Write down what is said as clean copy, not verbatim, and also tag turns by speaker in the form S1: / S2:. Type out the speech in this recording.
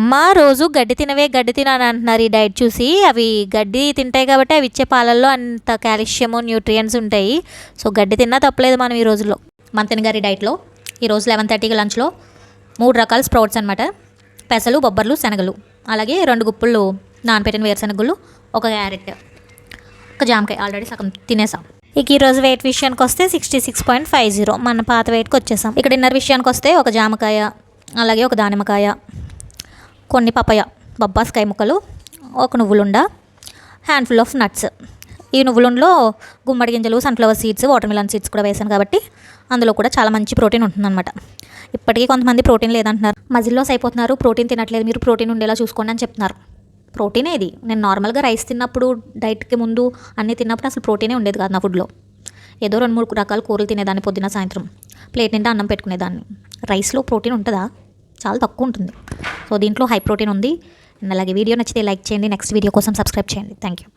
S1: అమ్మ రోజు గడ్డి తినవే గడ్డి తినని అంటున్నారు ఈ డైట్ చూసి. అవి గడ్డి తింటాయి కాబట్టి అవి ఇచ్చే పాలల్లో అంత కాల్షియము న్యూట్రియంట్స్ ఉంటాయి. సో గడ్డి తిన్నా తప్పలేదు మనం ఈ రోజుల్లో. మంతెన గారి డైట్లో ఈరోజు 11:30కి లంచ్లో 3 రకాల స్ప్రౌట్స్ అనమాట. పెసలు, బొబ్బర్లు, శనగలు, అలాగే 2 గుప్పులు నానపెట్టిన వేరుశనగుళ్ళు, 1 క్యారెట్, 1 జామకాయ ఆల్రెడీ సగం తినేసాం. ఇక ఈరోజు వెయిట్ విషయానికి వస్తే 66.50, మన పాత వెయిట్కి వచ్చేసాం. ఇక్కడ డిన్నర్ విషయానికి వస్తే 1 జామకాయ, అలాగే 1 దానిమ్మకాయ, కొన్ని పపాయ బొబ్బాస్కాయ ముక్కలు, 1 నువ్వులుండ, హ్యాండ్ఫుల్ ఆఫ్ నట్స్. ఈ నువ్వులుండలో గుమ్మడి గింజలు, sunflower seeds, water melon seeds కూడా వేసాను కాబట్టి అందులో కూడా చాలా మంచి ప్రోటీన్ ఉంటుందన్నమాట. ఇప్పటికీ కొంతమంది ప్రోటీన్ లేదంటున్నారు, మజిల్ లాస్ అయిపోతున్నారు, ప్రోటీన్ తినట్లేదు, మీరు ప్రోటీన్ ఉండేలా చూసుకోండి అని చెప్తున్నారు. ప్రోటీనే ఇది. నేను నార్మల్గా రైస్ తిన్నప్పుడు, డైట్కి ముందు అన్నీ తిన్నప్పుడు అసలు ప్రోటీనే ఉండేది కాదు నా ఫుడ్లో. ఏదో 2-3 రకాల కూరలు తినేదాన్ని పొద్దున్న సాయంత్రం, ప్లేట్ నిండా అన్నం పెట్టుకునేదాన్ని. రైస్లో ప్రోటీన్ ఉంటుందా? చాలా తక్కువ ఉంటుంది. సో దీంట్లో హై ప్రోటీన్ ఉంది. అలాగే వీడియో నచ్చితే లైక్ చేయండి, నెక్స్ట్ వీడియో కోసం సబ్స్క్రైబ్ చేయండి. Thank you.